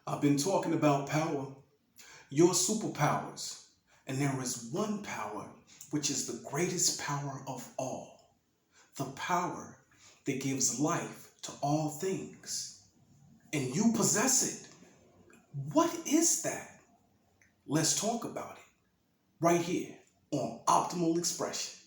I've been talking about power, your superpowers, and there is one power which is the greatest power of all, the power that gives life to all things. And you possess it. What is that? Let's talk about it right here on Optimal Expression.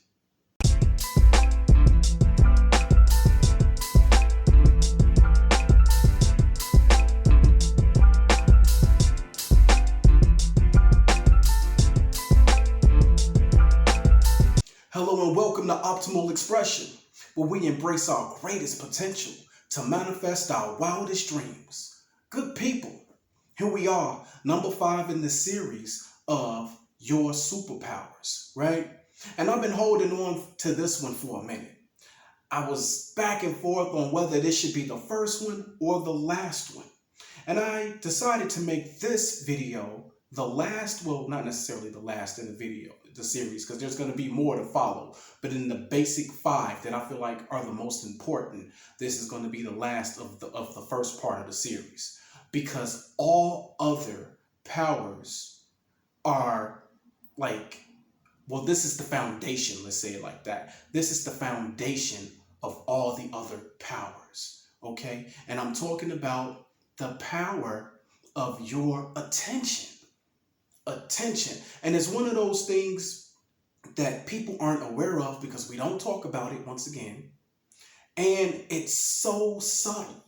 Hello and welcome to Optimal Expression, where we embrace our greatest potential to manifest our wildest dreams. Good people, here we are, number 5 in the series of your superpowers, right? And I've been holding on to this one for a minute. I was back and forth on whether this should be the first one or the last one. And I decided to make this video the last, well, not necessarily the last in the series, because there's going to be more to follow. But in the basic 5 that I feel like are the most important, this is going to be the last of the first part of the series. Because all other powers are like, well, this is the foundation, let's say it like that. This is the foundation of all the other powers, okay? And I'm talking about the power of your attention. Attention. And it's one of those things that people aren't aware of because we don't talk about it once again. And it's so subtle.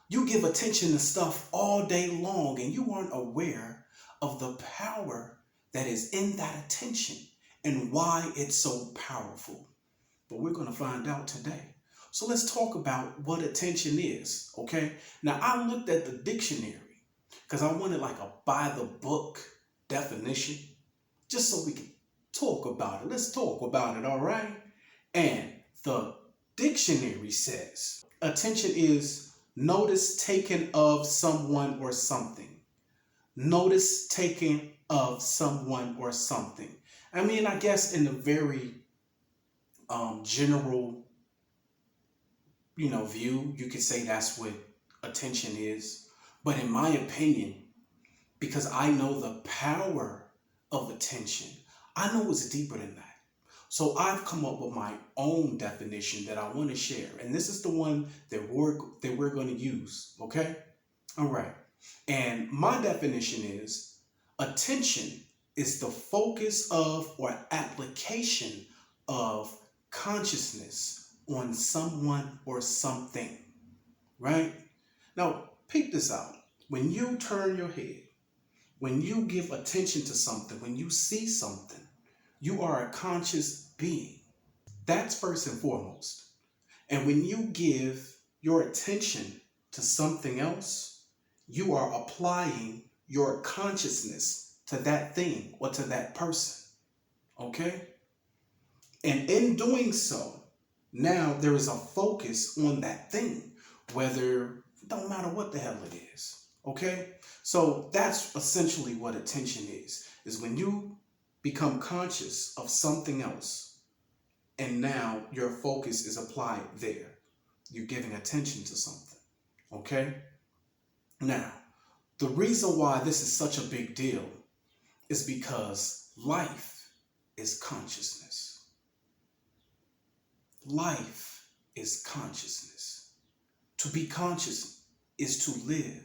You give attention to stuff all day long and you aren't aware of the power that is in that attention and why it's so powerful. But we're going to find out today. So let's talk about what attention is, okay? Now, I looked at the dictionary because I wanted like a by the book definition just so we can talk about it. Let's talk about it, all right? And the dictionary says attention is notice taken of someone or something. Notice taken of someone or something. I mean, I guess in the very general, view, you could say that's what attention is. But in my opinion, because I know the power of attention, I know it's deeper than that. So I've come up with my own definition that I want to share. And this is the one that we're going to use, okay? All right. And my definition is attention is the focus of or application of consciousness on someone or something, right? Now, peep this out. When you turn your head, when you give attention to something, when you see something, you are a conscious being. That's first and foremost. And when you give your attention to something else, you are applying your consciousness to that thing or to that person. Okay? And in doing so, now there is a focus on that thing, whether, don't matter what the hell it is. Okay? So that's essentially what attention is when you become conscious of something else and now your focus is applied there. You're giving attention to something. Okay? Now, the reason why this is such a big deal is because life is consciousness. Life is consciousness. To be conscious is to live.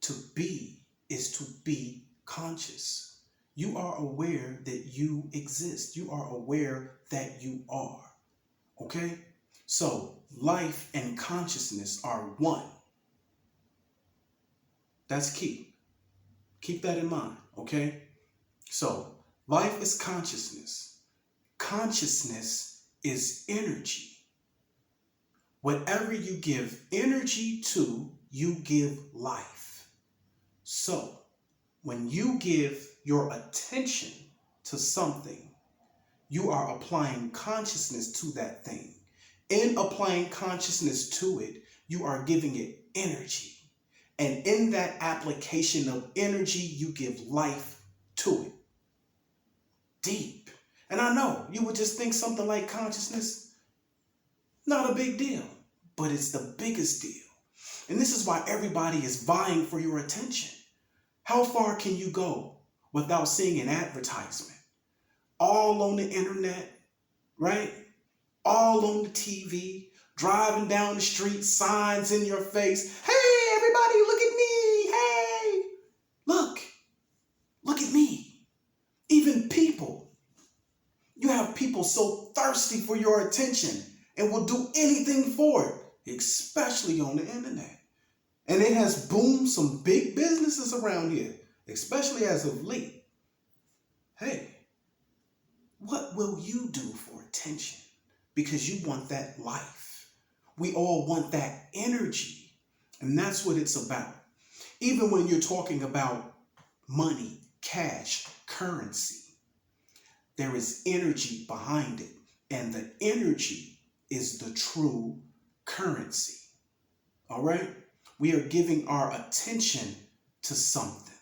To be is to be conscious. You are aware that you exist. You are aware that you are. Okay? So, life and consciousness are one. That's key. Keep that in mind, okay? So, life is consciousness. Consciousness is energy. Whatever you give energy to, you give life. So, when you give your attention to something, you are applying consciousness to that thing. In applying consciousness to it, you are giving it energy. And in that application of energy, you give life to it. Deep. And I know you would just think something like consciousness, not a big deal, but it's the biggest deal. And this is why everybody is vying for your attention. How far can you go without seeing an advertisement? All on the internet, right? All on the TV, driving down the street, signs in your face. Hey, everybody, look at me. Hey, look at me. Even people. You have people so thirsty for your attention and will do anything for it, especially on the internet. And it has boomed some big businesses around here, especially as of late. Hey, what will you do for attention? Because you want that life. We all want that energy. And that's what it's about. Even when you're talking about money, cash, currency, there is energy behind it. And the energy is the true currency. All right? We are giving our attention to something.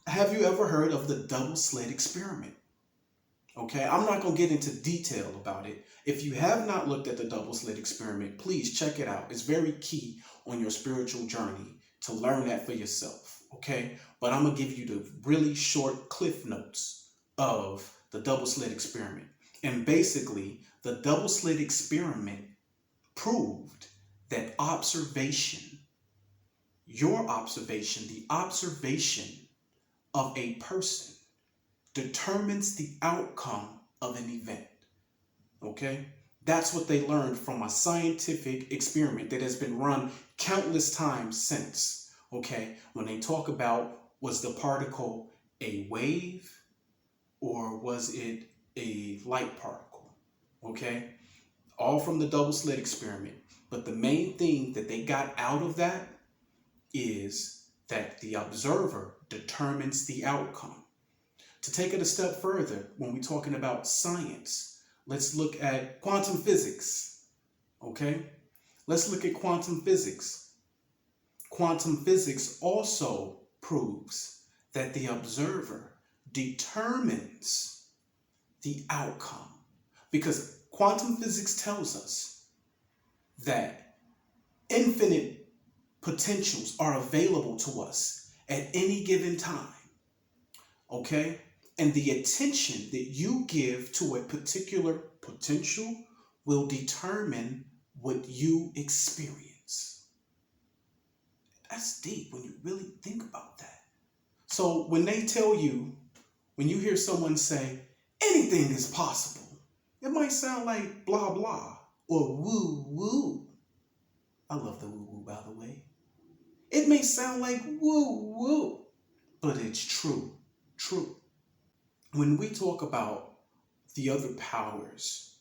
Have you ever heard of the double slit experiment? Okay, I'm not going to get into detail about it. If you have not looked at the double slit experiment, please check it out. It's very key on your spiritual journey to learn that for yourself. Okay, but I'm going to give you the really short cliff notes of the double slit experiment. And basically, the double slit experiment proved that observation, your observation, the observation of a person determines the outcome of an event. Okay? That's what they learned from a scientific experiment that has been run countless times since. Okay? When they talk about, was the particle a wave or was it a light particle? Okay? All from the double slit experiment. But the main thing that they got out of that is that the observer determines the outcome. To take it a step further, when we're talking about science, let's look at quantum physics. Okay? Let's look at quantum physics. Quantum physics also proves that the observer determines the outcome. Because quantum physics tells us that infinite potentials are available to us at any given time. Okay? And the attention that you give to a particular potential will determine what you experience. That's deep when you really think about that. So when they tell you, when you hear someone say, anything is possible, it might sound like blah, blah, or woo, woo. I love the woo, woo, by the way. It may sound like woo, woo, but it's true. When we talk about the other powers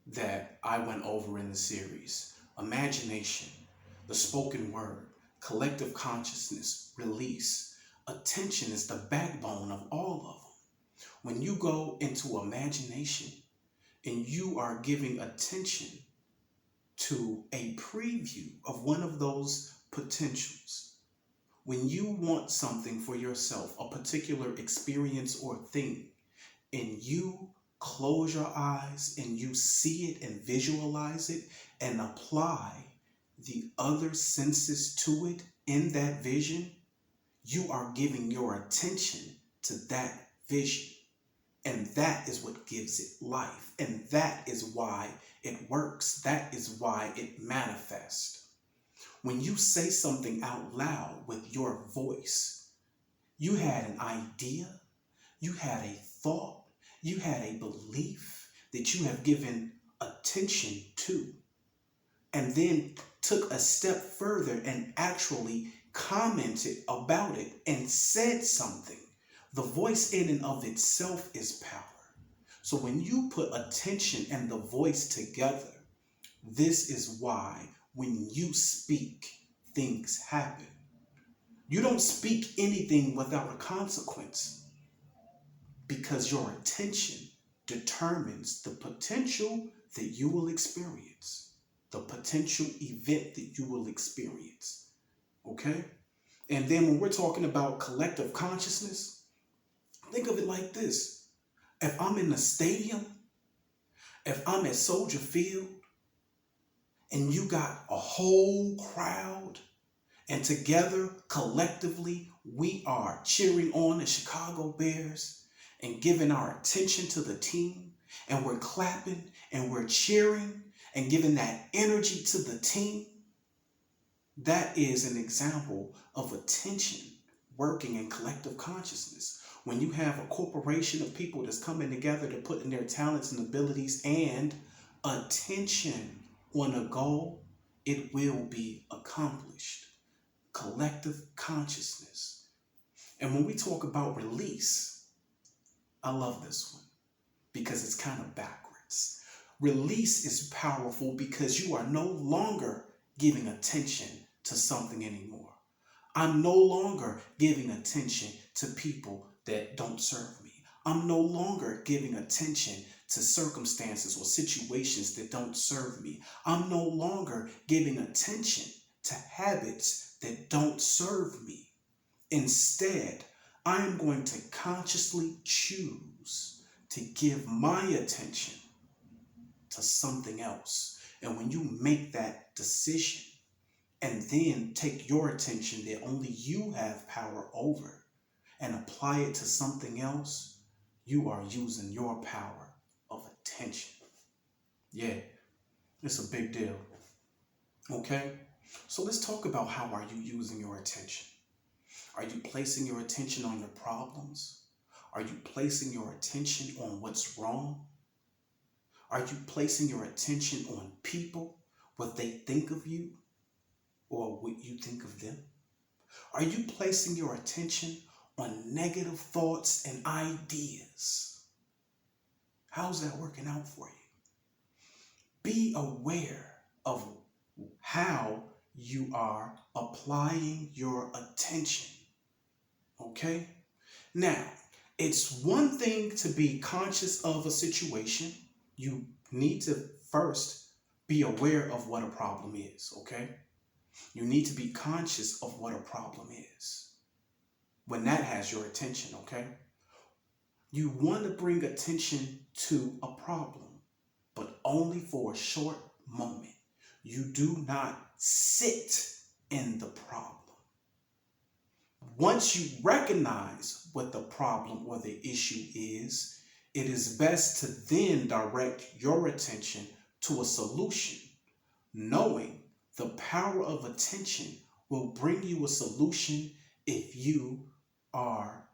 that I went over in the series, imagination, the spoken word, collective consciousness, release, attention is the backbone of all of them. When you go into imagination and you are giving attention to a preview of one of those potentials, when you want something for yourself, a particular experience or thing, and you close your eyes and you see it and visualize it and apply the other senses to it in that vision, you are giving your attention to that vision. And that is what gives it life. And that is why it works. That is why it manifests. When you say something out loud with your voice, you had an idea, you had a thought, you had a belief that you have given attention to, and then took a step further and actually commented about it and said something. The voice in and of itself is power. So when you put attention and the voice together, this is why when you speak, things happen. You don't speak anything without a consequence, because your attention determines the potential that you will experience, the potential event that you will experience. Okay? And then when we're talking about collective consciousness, think of it like this. If I'm in a stadium, if I'm at Soldier Field, and you got a whole crowd And together, collectively, we are cheering on the Chicago Bears and giving our attention to the team. And we're clapping and we're cheering and giving that energy to the team. That is an example of attention working in collective consciousness. When you have a corporation of people that's coming together to put in their talents and abilities and attention on a goal, it will be accomplished. Collective consciousness. And when we talk about release, I love this one because it's kind of backwards. Release is powerful because you are no longer giving attention to something anymore. I'm no longer giving attention to people that don't serve me. I'm no longer giving attention to circumstances or situations that don't serve me. I'm no longer giving attention to habits that don't serve me. Instead, I am going to consciously choose to give my attention to something else. And when you make that decision and then take your attention that only you have power over and apply it to something else, you are using your power of attention. Yeah, it's a big deal. Okay? So let's talk about how are you using your attention. Are you placing your attention on your problems? Are you placing your attention on what's wrong? Are you placing your attention on people, what they think of you, or what you think of them? Are you placing your attention on negative thoughts and ideas? How's that working out for you? Be aware of how you are applying your attention. Okay? Now, it's one thing to be conscious of a situation. You need to first be aware of what a problem is, okay? You need to be conscious of what a problem is. When that has your attention, okay? You want to bring attention to a problem, but only for a short moment. You do not sit in the problem. Once you recognize what the problem or the issue is, it is best to then direct your attention to a solution, knowing the power of attention will bring you a solution if you are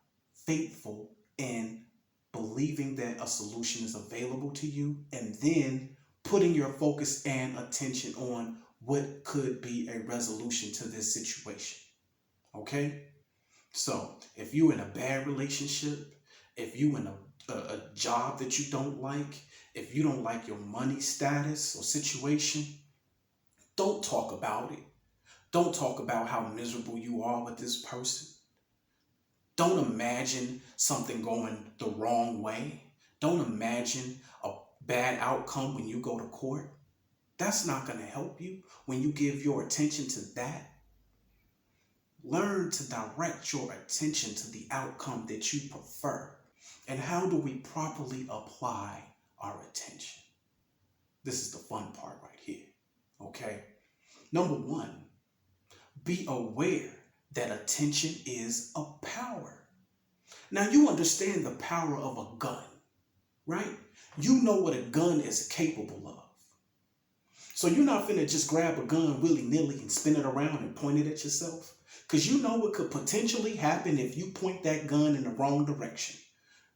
faithful in believing that a solution is available to you and then putting your focus and attention on what could be a resolution to this situation. Okay? So if you're in a bad relationship, if you're in a job that you don't like, if you don't like your money status or situation, don't talk about it. Don't talk about how miserable you are with this person. Don't imagine something going the wrong way. Don't imagine a bad outcome when you go to court. That's not going to help you when you give your attention to that. Learn to direct your attention to the outcome that you prefer. And how do we properly apply our attention? This is the fun part right here, okay? Number one, be aware that attention is a power. Now you understand the power of a gun, right? You know what a gun is capable of. So you're not finna just grab a gun willy-nilly and spin it around and point it at yourself. Because you know what could potentially happen if you point that gun in the wrong direction.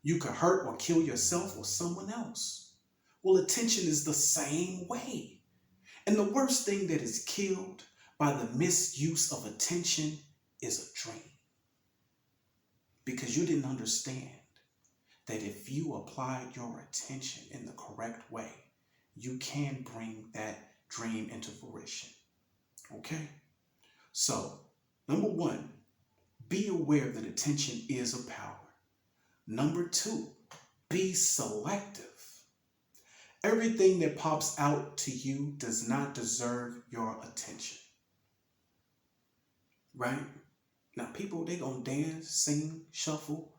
You could hurt or kill yourself or someone else. Well, attention is the same way. And the worst thing that is killed by the misuse of attention is a dream. Because you didn't understand that if you applied your attention in the correct way, you can bring that dream into fruition. Okay? So, number one, be aware that attention is a power. Number two, be selective. Everything that pops out to you does not deserve your attention. Right? Now, people, they're going to dance, sing, shuffle,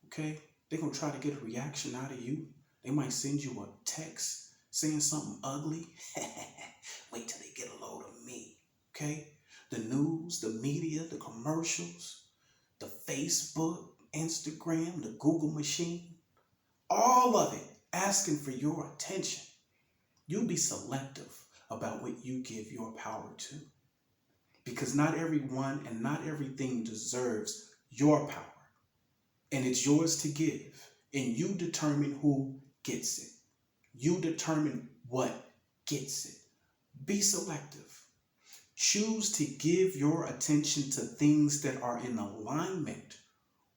okay? They're going to try to get a reaction out of you. They might send you a text saying something ugly. Wait till they get a load of me, okay? The news, the media, the commercials, the Facebook, Instagram, the Google machine, all of it asking for your attention. You be selective about what you give your power to, because not everyone and not everything deserves your power, and it's yours to give, and you determine who gets it. You determine what gets it. Be selective. Choose to give your attention to things that are in alignment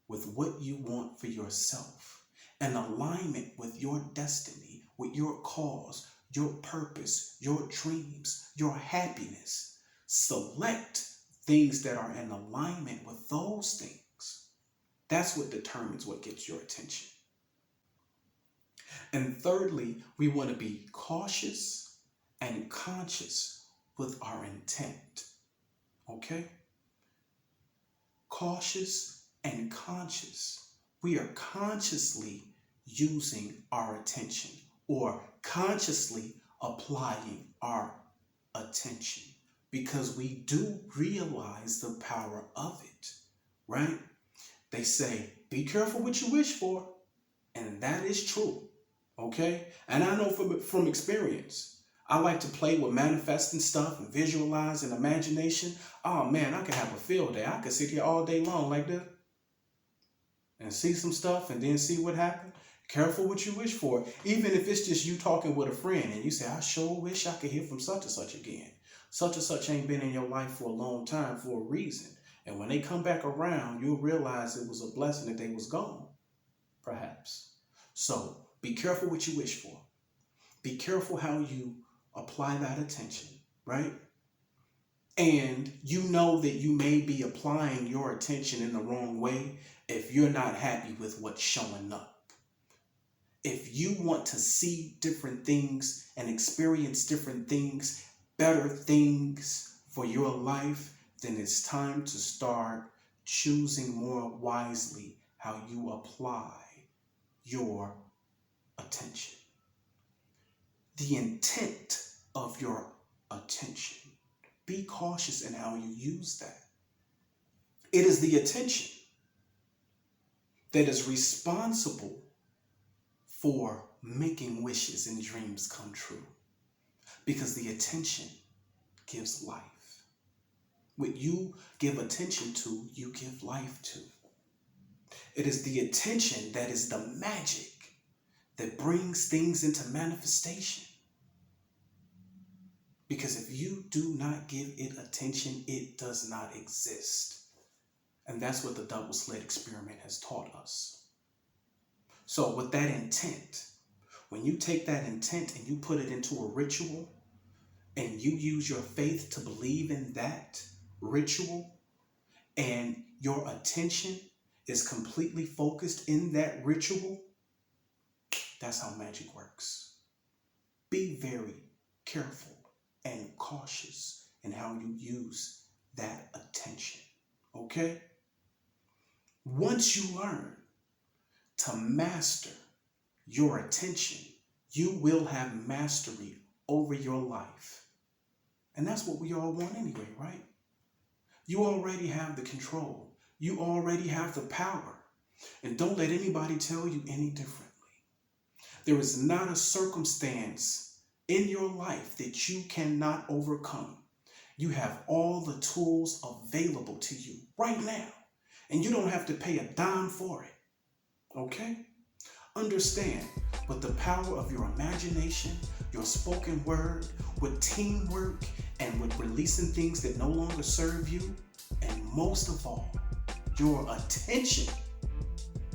with what you want for yourself, in alignment with your destiny, with your cause, your purpose, your dreams, your happiness. Select things that are in alignment with those things. That's what determines what gets your attention. And thirdly, we want to be cautious and conscious with our intent. Okay? Cautious and conscious. We are consciously using our attention, or consciously applying our attention, because we do realize the power of it, right? They say, be careful what you wish for. And that is true, okay? And I know from experience, I like to play with manifesting stuff and visualize and imagination. Oh man, I could have a field day. I could sit here all day long like this and see some stuff and then see what happens. Careful what you wish for. Even if it's just you talking with a friend and you say, I sure wish I could hear from such and such again. Such and such ain't been in your life for a long time for a reason. And when they come back around, you'll realize it was a blessing that they was gone, perhaps. So be careful what you wish for. Be careful how you apply that attention, right? And you know that you may be applying your attention in the wrong way if you're not happy with what's showing up. If you want to see different things and experience different things, better things for your life, then it's time to start choosing more wisely how you apply your attention. The intent of your attention. Be cautious in how you use that. It is the attention that is responsible for making wishes and dreams come true, because the attention gives life. What you give attention to, you give life to. It is the attention that is the magic that brings things into manifestation. Because if you do not give it attention, it does not exist. And that's what the double slit experiment has taught us. So with that intent, when you take that intent and you put it into a ritual, and you use your faith to believe in that ritual, and your attention is completely focused in that ritual, that's how magic works. Be very careful and cautious in how you use that attention, okay? Once you learn to master your attention, you will have mastery over your life. And that's what we all want anyway, right? You already have the control. You already have the power. And don't let anybody tell you any differently. There is not a circumstance in your life that you cannot overcome. You have all the tools available to you right now. And you don't have to pay a dime for it. Okay? Understand, with the power of your imagination, your spoken word, with teamwork, and with releasing things that no longer serve you, and most of all, your attention,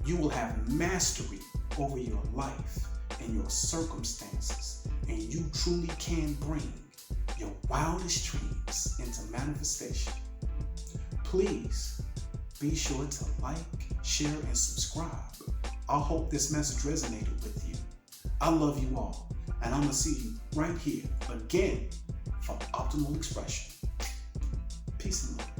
you will have mastery over your life and your circumstances, and you truly can bring your wildest dreams into manifestation. Please be sure to like, share, and subscribe. I hope this message resonated with you. I love you all, and I'm going to see you right here again for Optimal Expression. Peace and love.